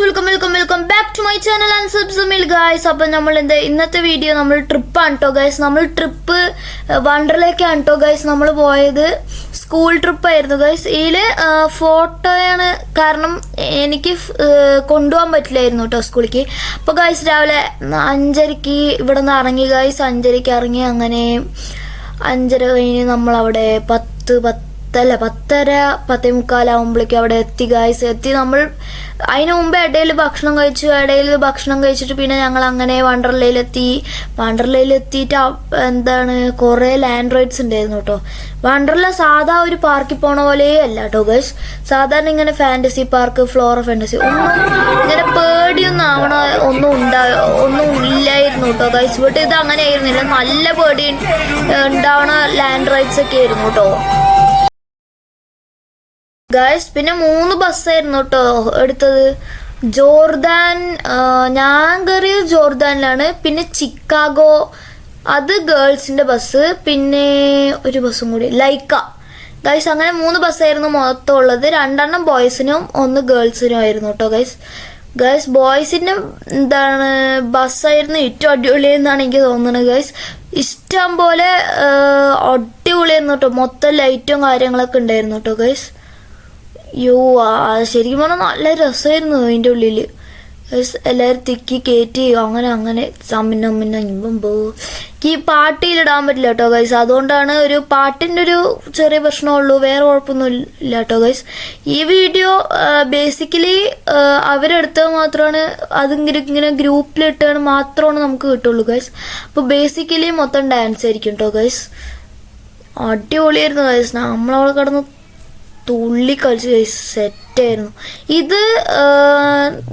Welcome back to my channel and സബ്സുമിൽ guys. അപ്പം നമ്മൾ ഇന്നത്തെ വീഡിയോ നമ്മൾ ട്രിപ്പാണ് കേട്ടോ ഗായ്സ്. നമ്മൾ ട്രിപ്പ് വണ്ടറിലേക്കാണ് കേട്ടോ ഗായ്സ് നമ്മൾ പോയത്. സ്കൂൾ ട്രിപ്പായിരുന്നു ഗായ്സ്. ഇതിൽ ഫോട്ടോയാണ്, കാരണം എനിക്ക് കൊണ്ടുപോകാൻ പറ്റില്ലായിരുന്നു കേട്ടോ സ്കൂളിലേക്ക്. അപ്പോൾ ഗായ്സ് രാവിലെ 5:30 ഇവിടെ നിന്ന് ഇറങ്ങി ഗായ്സ്. 5:30 ഇറങ്ങി, അങ്ങനെ 5:30 കഴിഞ്ഞ് നമ്മളവിടെ 10:45 ആകുമ്പോഴേക്കും അവിടെ എത്തി ഗായ്സ്. എത്തി നമ്മൾ അതിന് മുമ്പ് ഇടയിൽ ഭക്ഷണം കഴിച്ചിട്ട് പിന്നെ ഞങ്ങൾ അങ്ങനെ വണ്ടർലയിലെത്തിയിട്ട് കുറേ ലാൻഡ് റൈഡ്സ് ഉണ്ടായിരുന്നു കേട്ടോ. വണ്ടർല സാധാ ഒരു പാർക്കിൽ പോണ പോലെ അല്ല കേട്ടോ ഗൈസ്. സാധാരണ ഇങ്ങനെ ഫാന്റസി പാർക്ക്, ഫ്ലോറ ഫാന്റസി ഒന്നും ഇങ്ങനെ പേടിയൊന്നും ഒന്നും ഇല്ലായിരുന്നു കേട്ടോ ഗൈസ്. ബട്ട് ഇത് അങ്ങനെ ആയിരുന്നില്ല, നല്ല പേടി ഉണ്ടാവണ ലാൻഡ് റൈഡ്സ് ഒക്കെ ആയിരുന്നു കേട്ടോ ഗൈസ്. പിന്നെ 3 ബസ്സായിരുന്നു കേട്ടോ എടുത്തത്. ജോർദാൻ, ഞാൻ കയറിയത് ജോർദാനിലാണ്. പിന്നെ ചിക്കാഗോ, അത് ഗേൾസിന്റെ ബസ്. പിന്നെ ഒരു ബസ്സും കൂടി, ലൈക്ക ഗൈസ്. അങ്ങനെ 3 ബസ്സായിരുന്നു മൊത്തം ഉള്ളത്. 2 ബോയ്സിനും 1 ഗേൾസിനും ആയിരുന്നു കേട്ടോ ഗൈസ്. ബോയ്സിന്റെ ബസ്സായിരുന്നു ഏറ്റവും അടിപൊളിയെന്നാണ് എനിക്ക് തോന്നുന്നത് ഗൈസ്. ഇഷ്ടം പോലെ അടിപൊളിയായിരുന്നു കേട്ടോ. മൊത്തം ലൈറ്റും കാര്യങ്ങളൊക്കെ ഉണ്ടായിരുന്നു കേട്ടോ ഗൈസ്. ശരിക്കും പറഞ്ഞാൽ നല്ല രസമായിരുന്നു അതിൻ്റെ ഉള്ളിൽ. എല്ലാവരും തിക്കി കയറ്റി അങ്ങനെ ചമ്മിന്നോ ഈ പാട്ടിയിലിടാൻ പറ്റില്ല കേട്ടോ ഗൈസ്. അതുകൊണ്ടാണ് ഒരു പാട്ടിൻ്റെ ഒരു ചെറിയ പ്രശ്നമുള്ളൂ, വേറെ കുഴപ്പമൊന്നും ഇല്ല കേട്ടോ ഗൈസ്. ഈ വീഡിയോ ബേസിക്കലി അവരെടുത്തത് മാത്രമാണ്, അതിങ്ങനെ ഗ്രൂപ്പിലിട്ടാണ് മാത്രമാണ് നമുക്ക് കിട്ടുള്ളൂ ഗൈസ്. അപ്പോൾ ബേസിക്കലി മൊത്തം ഡാൻസ് ആയിരിക്കും കേട്ടോ ഗൈസ്. അടിപൊളിയായിരുന്നു ഗൈസ്. നമ്മളവിടെ കിടന്ന് തുള്ളി കളിച്ച് ഗൈസ്, സെറ്റായിരുന്നു. ഇത്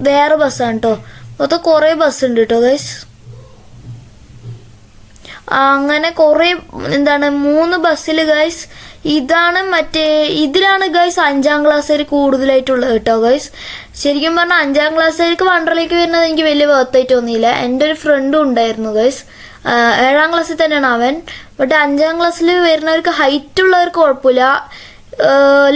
വേറെ ബസ്സാണ് കേട്ടോ. മൊത്തം കുറേ ബസ്സുണ്ട് കേട്ടോ ഗൈസ്. അങ്ങനെ കുറേ 3 ബസ്സിൽ ഗൈസ്. ഇതിലാണ് ഗൈസ് 5ാം ക്ലാസ്സുകാർ കൂടുതലായിട്ടുള്ളത് കേട്ടോ ഗൈസ്. ശരിക്കും പറഞ്ഞാൽ 5ാം ക്ലാസ്സുകാർക്ക് വണ്ടറിലേക്ക് വരുന്നത് എനിക്ക് വലിയ വർത്തായിട്ട് തോന്നിയില്ല. എൻ്റെ ഒരു ഫ്രണ്ടും ഉണ്ടായിരുന്നു ഗൈസ്. 7ാം ക്ലാസ്സിൽ തന്നെയാണ് അവൻ. ബട്ട് 5ാം ക്ലാസ്സിൽ വരുന്നവർക്ക് ഹൈറ്റ് ഉള്ളവർക്ക് കുഴപ്പമില്ല.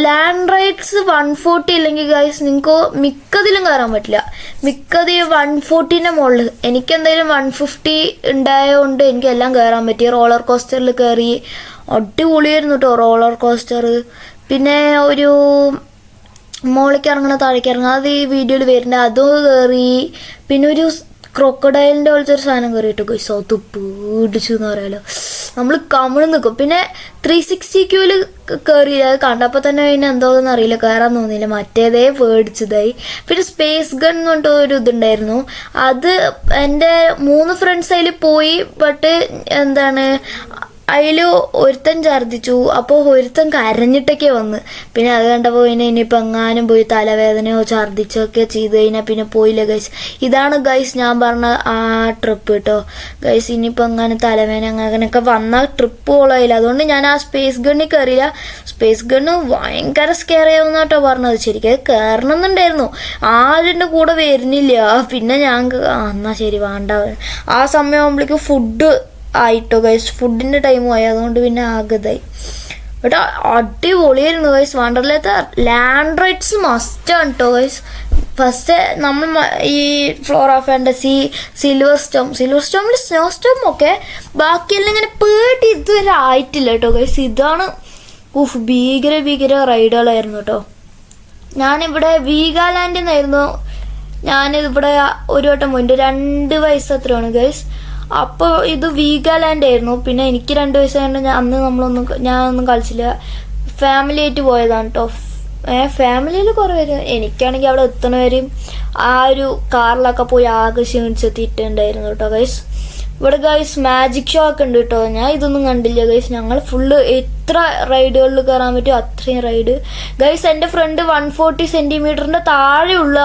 ലാൻഡ് റൈഡ്സ് 140 ഇല്ലെങ്കിൽ ഗൈസ് നിങ്ങൾക്ക് മിക്കതിലും കയറാൻ പറ്റില്ല. മിക്കത് 140ന്റെ മുകളിൽ. എനിക്ക് എന്തായാലും 150 ഉണ്ടായതുകൊണ്ട് എനിക്ക് എല്ലാം കയറാൻ പറ്റി. റോളർ കോസ്റ്ററിൽ കയറി, അടിപൊളിയായിരുന്നു കേട്ടോ റോളർ കോസ്റ്റർ. പിന്നെ ഒരു മുകളിലേക്ക് ഇറങ്ങണ താഴേക്ക് ഇറങ്ങുക, അത് ഈ വീഡിയോയിൽ വരുന്നുണ്ട്, അതും കയറി. പിന്നെ ഒരു ക്രോക്കഡൈലിൻ്റെ പോലത്തെ ഒരു സാധനം കയറി കേട്ടോ ഗൈസ്. അത് പേടിച്ചു എന്ന് പറയാലോ, നമ്മൾ കമിഴ്ന്ന് നിൽക്കും. പിന്നെ 360 ക്യൂവിൽ കയറി, അത് കണ്ടപ്പോൾ തന്നെ അതിന് എന്തോന്ന് അറിയില്ല, കയറാൻ തോന്നിയില്ല, മറ്റേതേ പേടിച്ചതായി. പിന്നെ സ്പേസ് ഗൺ എന്ന് പറഞ്ഞിട്ട് ഒരു ഇതുണ്ടായിരുന്നു. അത് എൻ്റെ 3 ഫ്രണ്ട്സ് അതിൽ പോയി. ബട്ട് അതിൽ ഒരുത്തൻ ഛർദ്ദിച്ചു. അപ്പോൾ ഒരുത്തൻ കരഞ്ഞിട്ടൊക്കെ വന്ന്. പിന്നെ അത് കണ്ടപ്പോൾ പിന്നെ ഇനിയിപ്പോൾ എങ്ങാനും പോയി തലവേദനയോ ഛർദ്ദിച്ചൊക്കെ ചെയ്ത് കഴിഞ്ഞാൽ പിന്നെ പോയില്ല ഗൈസ്. ഇതാണ് ഗൈസ് ഞാൻ പറഞ്ഞ ആ ട്രിപ്പ് കേട്ടോ ഗൈസ്. ഇനിയിപ്പോൾ എങ്ങാനും തലവേദന അങ്ങനെയൊക്കെ വന്നാൽ ട്രിപ്പ് കൊള്ളായില്ല. അതുകൊണ്ട് ഞാൻ ആ സ്പേസ് ഗണ്ണിൽ കയറിയില്ല. സ്പേസ് ഗണ്ണ് ഭയങ്കര സ്കെയർ ആവുന്ന കേട്ടോ പറഞ്ഞത്. ശരിക്കും അത് കയറണമെന്നുണ്ടായിരുന്നു, ആരുടെ കൂടെ വരുന്നില്ല. പിന്നെ ഞാൻ എന്നാൽ ശരി വേണ്ട. ആ സമയമാകുമ്പോഴേക്കും ഫുഡ് ആയിട്ടോ ഗൈസ്, ഫുഡിൻ്റെ ടൈമും ആയി. അതുകൊണ്ട് പിന്നെ ആകതായി. ബട്ട് അടിപൊളിയായിരുന്നു ഗൈസ്. വണ്ടർലത്തെ ലാൻഡ് റൈഡ്സ് മസ്റ്റാണ് കേട്ടോ ഗൈസ്. ഫസ്റ്റ് നമ്മൾ ഈ ഫ്ലോറ ഫാന്റസി, സിൽവർ സ്റ്റോമിൽ സ്നോ സ്റ്റോം ഒക്കെ, ബാക്കിയെല്ലാം ഇങ്ങനെ പേടി ഇതുവരെ ആയിട്ടില്ല കേട്ടോ ഗൈസ്. ഇതാണ് ഭീകര റൈഡുകളായിരുന്നു കേട്ടോ. ഞാനിവിടെ വീഗാലാൻഡിൽ നിന്നായിരുന്നു ഞാനിവിടെ ഒരു വട്ടം പോയിട്ട്. 2 വയസ്സ് അത്രയാണ് ഗൈസ്. അപ്പോൾ ഇത് വീഗാലാൻഡ് ആയിരുന്നു. പിന്നെ എനിക്ക് 2 വയസ്സായതുകൊണ്ട് ഞാനൊന്നും കളിച്ചില്ല. ഫാമിലി ആയിട്ട് പോയതാണ് കേട്ടോ. ഫാമിലിയിൽ കുറേ പേര്. എനിക്കാണെങ്കിൽ അവിടെ എത്തണവരെയും ആ ഒരു കാറിലൊക്കെ പോയി ആകെ ക്ഷീണിച്ചെത്തിയിട്ടുണ്ടായിരുന്നു കേട്ടോ ഗൈസ്. ഇവിടെ ഗൈസ് മാജിക് ഷോ ഒക്കെ ഉണ്ട് കേട്ടോ. ഞാൻ ഇതൊന്നും കണ്ടില്ല ഗൈസ്. ഞങ്ങൾ ഫുള്ള് എത്ര റൈഡുകളിൽ കയറാൻ പറ്റും അത്രയും റൈഡ് ഗൈസ്. എൻ്റെ ഫ്രണ്ട് 140 സെൻറ്റിമീറ്ററിൻ്റെ താഴെയുള്ള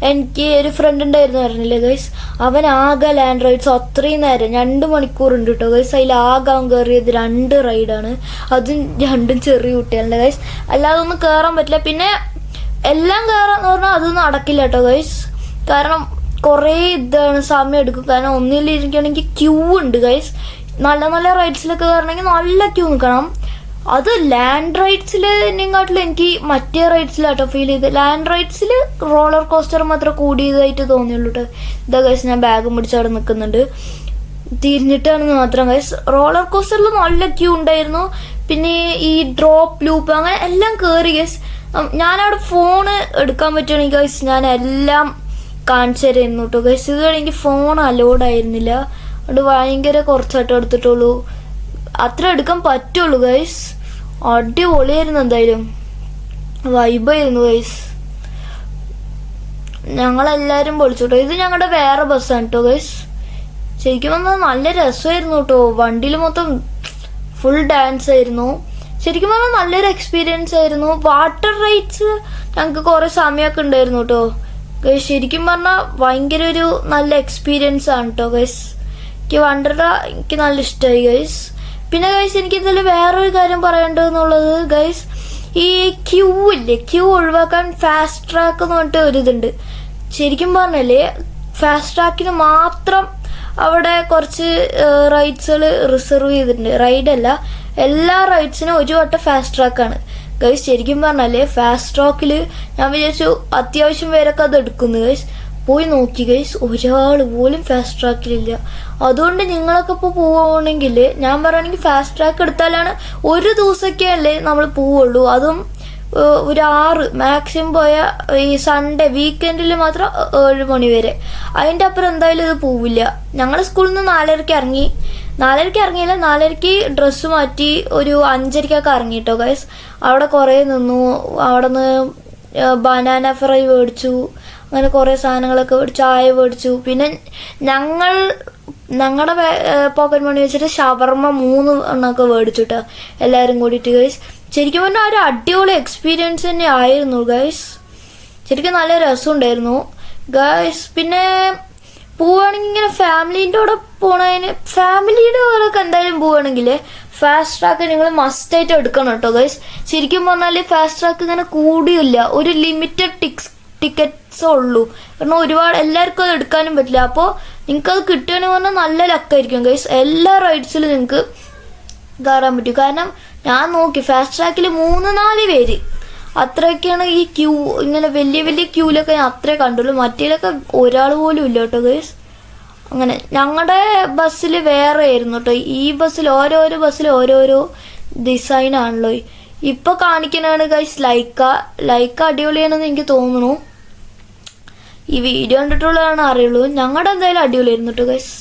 എനിക്ക് ഒരു ഫ്രണ്ട് ഉണ്ടായിരുന്നു പറഞ്ഞില്ലേ ഗൈസ്. അവൻ ആകെ ലാൻഡ് റൈഡ്സ് അത്രയും നേരം 2 മണിക്കൂറുണ്ട് കേട്ടോ ഗൈസ്. അതിലാകെ അവൻ കയറിയത് 2 റൈഡാണ്. അതും 2 ചെറിയ കുട്ടികളുടെ ഗൈസ്. അല്ലാതെ ഒന്നും കയറാൻ പറ്റില്ല. പിന്നെ എല്ലാം കയറാന്ന് പറഞ്ഞാൽ അത് നടക്കില്ല കേട്ടോ ഗൈസ്. കാരണം കുറേ സമയം എടുക്കും. കാരണം ഒന്നിലിരിക്കുകയാണെങ്കിൽ ക്യൂ ഉണ്ട് ഗൈസ്. നല്ല റൈഡ്സിലൊക്കെ കയറണമെങ്കിൽ നല്ല ക്യൂ നിൽക്കണം. അത് ലാൻഡ് റൈഡ്സിനെക്കാട്ടിലും എനിക്ക് മറ്റേ റൈഡ്സിലാട്ടോ ഫീൽ ചെയ്ത്. ലാൻഡ് റൈഡ്സിൽ റോളർ കോസ്റ്റർ മാത്രം കൂടിയതായിട്ട് തോന്നിയുള്ളൂ കേട്ടോ. ഇതാ ഗൈസ് ഞാൻ ബാഗും പിടിച്ച് അവിടെ നിൽക്കുന്നുണ്ട്, തിരിഞ്ഞിട്ടാണെന്ന് മാത്രം ഗൈസ്. റോളർ കോസ്റ്ററിൽ നല്ല ക്യൂ ഉണ്ടായിരുന്നു. പിന്നെ ഈ ഡ്രോപ്പ് ലൂപ്പ് അങ്ങനെ എല്ലാം കയറി ഗൈസ്. ഞാനവിടെ ഫോണ് എടുക്കാൻ പറ്റുകയാണെങ്കിൽ ഗൈസ് ഞാൻ എല്ലാം കാണിച്ചു തരായിരുന്നു കേട്ടോ ഗൈസ്. ഇതുവരെ എനിക്ക് ഫോൺ അലോഡ് ആയിരുന്നില്ല, അതുകൊണ്ട് ഭയങ്കര കുറച്ചായിട്ട് എടുത്തിട്ടുള്ളൂ. അത്ര എടുക്കാൻ പറ്റുള്ളൂ ഗൈസ്. അടിപൊളിയായിരുന്നു, എന്തായാലും വൈബായിരുന്നു ഗൈസ്. ഞങ്ങളെല്ലാവരും പൊളിച്ചു കേട്ടോ. ഇത് ഞങ്ങളുടെ വേറെ ബസ്സാണ് കേട്ടോ ഗൈസ്. ശരിക്കും പറഞ്ഞാൽ നല്ല രസമായിരുന്നു കേട്ടോ. വണ്ടിയിൽ മൊത്തം ഫുൾ ഡാൻസ് ആയിരുന്നു. ശരിക്കും പറഞ്ഞാൽ നല്ലൊരു എക്സ്പീരിയൻസ് ആയിരുന്നു. വാട്ടർ റൈഡ്സ് ഞങ്ങൾക്ക് കുറേ സമയമൊക്കെ ഉണ്ടായിരുന്നു കേട്ടോ ഗൈസ്. ശരിക്കും പറഞ്ഞാൽ ഭയങ്കര ഒരു നല്ല എക്സ്പീരിയൻസ് ആണ് കേട്ടോ ഗൈസ്. എനിക്ക് വണ്ടർല എനിക്ക് നല്ല ഇഷ്ടമായി ഗൈസ്. പിന്നെ ഗൈസ് എനിക്ക് ഇതിൽ വേറൊരു കാര്യം പറയേണ്ടതെന്നുള്ളത് ഗൈസ്, ഈ ക്യൂ ഇല്ലേ, ക്യൂ ഒഴിവാക്കാൻ ഫാസ്റ്റ് ട്രാക്ക് എന്ന് പറഞ്ഞിട്ട് ഒരിതുണ്ട്. ശരിക്കും പറഞ്ഞല്ലേ ഫാസ്റ്റ് ട്രാക്കിന് മാത്രം അവിടെ കുറച്ച് റൈഡ്സുകൾ റിസർവ് ചെയ്തിട്ടുണ്ട്. റൈഡല്ല, എല്ലാ റൈഡ്സിനും ഒരു വട്ടം ഫാസ്റ്റ് ട്രാക്കാണ് ഗൈസ്. ശരിക്കും പറഞ്ഞാലേ ഫാസ്റ്റ് ട്രാക്കിൽ ഞാൻ വിചാരിച്ചു അത്യാവശ്യം പേരൊക്കെ അത് എടുക്കുന്നു ഗൈസ്. പോയി നോക്കി ഗൈസ്, ഒരാൾ പോലും ഫാസ്റ്റ് ട്രാക്കിലില്ല. അതുകൊണ്ട് നിങ്ങളൊക്കെ ഇപ്പോൾ പോവുകയാണെങ്കിൽ ഞാൻ പറയുകയാണെങ്കിൽ ഫാസ്റ്റ് ട്രാക്ക് എടുത്താലാണ് ഒരു ദിവസമൊക്കെ അല്ലേ നമ്മൾ പോവുള്ളൂ. അതും ഒരു 6 മാക്സിമം പോയാൽ ഈ സൺഡേ വീക്കെൻഡിൽ മാത്രം 7 മണി വരെ. അതിൻ്റെ അപ്പുറം എന്തായാലും ഇത് പോവില്ല. ഞങ്ങൾ സ്കൂളിൽ നിന്ന് 4:30 ഇറങ്ങി. 4:30 ഇറങ്ങിയില്ല, 4:30 ഡ്രസ്സ് മാറ്റി ഒരു 5:30 ഇറങ്ങി കേട്ടോ ഗൈസ്. അവിടെ കുറേ നിന്നു. അവിടെ നിന്ന് ബനാന ഫ്രൈ മേടിച്ചു, അങ്ങനെ കുറേ സാധനങ്ങളൊക്കെ ചായ മേടിച്ചു. പിന്നെ ഞങ്ങളുടെ പോക്കറ്റ് മണി വെച്ചിട്ട് ഷവർമ്മ 3 എണ്ണമൊക്കെ മേടിച്ചു കേട്ടോ എല്ലാവരും കൂടിയിട്ട് ഗൈസ്. ശരിക്കും പറഞ്ഞാൽ ഒരു അടിപൊളി എക്സ്പീരിയൻസ് തന്നെ ആയിരുന്നു ഗൈസ്. ശരിക്കും നല്ല രസമുണ്ടായിരുന്നു ഗൈസ്. പിന്നെ പോവുകയാണെങ്കിൽ ഇങ്ങനെ ഫാമിലീൻ്റെ കൂടെ പോണതിന്, ഫാമിലിയുടെ കൂടെയൊക്കെ എന്തായാലും പോവുകയാണെങ്കിൽ ഫാസ്റ്റ് ട്രാക്ക് നിങ്ങൾ മസ്റ്റായിട്ട് എടുക്കണം കേട്ടോ ഗൈസ്. ശരിക്കും പറഞ്ഞാൽ ഫാസ്റ്റ് ട്രാക്ക് ഇങ്ങനെ കൂടിയില്ല, ഒരു ലിമിറ്റഡ് ടിക്കറ്റ്സേ ഉള്ളൂ. കാരണം ഒരുപാട് എല്ലാവർക്കും അത് എടുക്കാനും പറ്റില്ല. അപ്പോൾ നിങ്ങൾക്ക് അത് കിട്ടുകയാണെന്ന് പറഞ്ഞാൽ നല്ല ലക്കായിരിക്കും ഗൈസ്. എല്ലാ റൈഡ്സിലും നിങ്ങൾക്ക് കയറാൻ പറ്റും. കാരണം ഞാൻ നോക്കി ഫാസ്റ്റ് ട്രാക്കിൽ 3-4 പേര് അത്രയൊക്കെയാണ്. ഈ ക്യൂ ഇങ്ങനെ വലിയ വലിയ ക്യൂലൊക്കെ ഞാൻ അത്രേ കണ്ടുള്ളൂ. മറ്റേലൊക്കെ ഒരാൾ പോലും ഇല്ല കേട്ടോ ഗൈസ്. അങ്ങനെ ഞങ്ങളുടെ ബസ്സിൽ വേറെ ആയിരുന്നു കേട്ടോ. ഈ ബസ്സിൽ ഓരോരോ ബസ്സിൽ ഓരോരോ ഡിസൈനാണല്ലോ. ഇപ്പോൾ കാണിക്കുന്നതാണ് ഗൈസ് ലൈക്ക അടിപൊളിയാണെന്ന് എനിക്ക് തോന്നുന്നു. ഈ വീഡിയോ കണ്ടിട്ടുള്ളതാണ് അറിയുള്ളൂ. ഞങ്ങളുടെ എന്തായാലും അടിപൊളിയായിരുന്നു കേട്ടോ ഗൈസ്.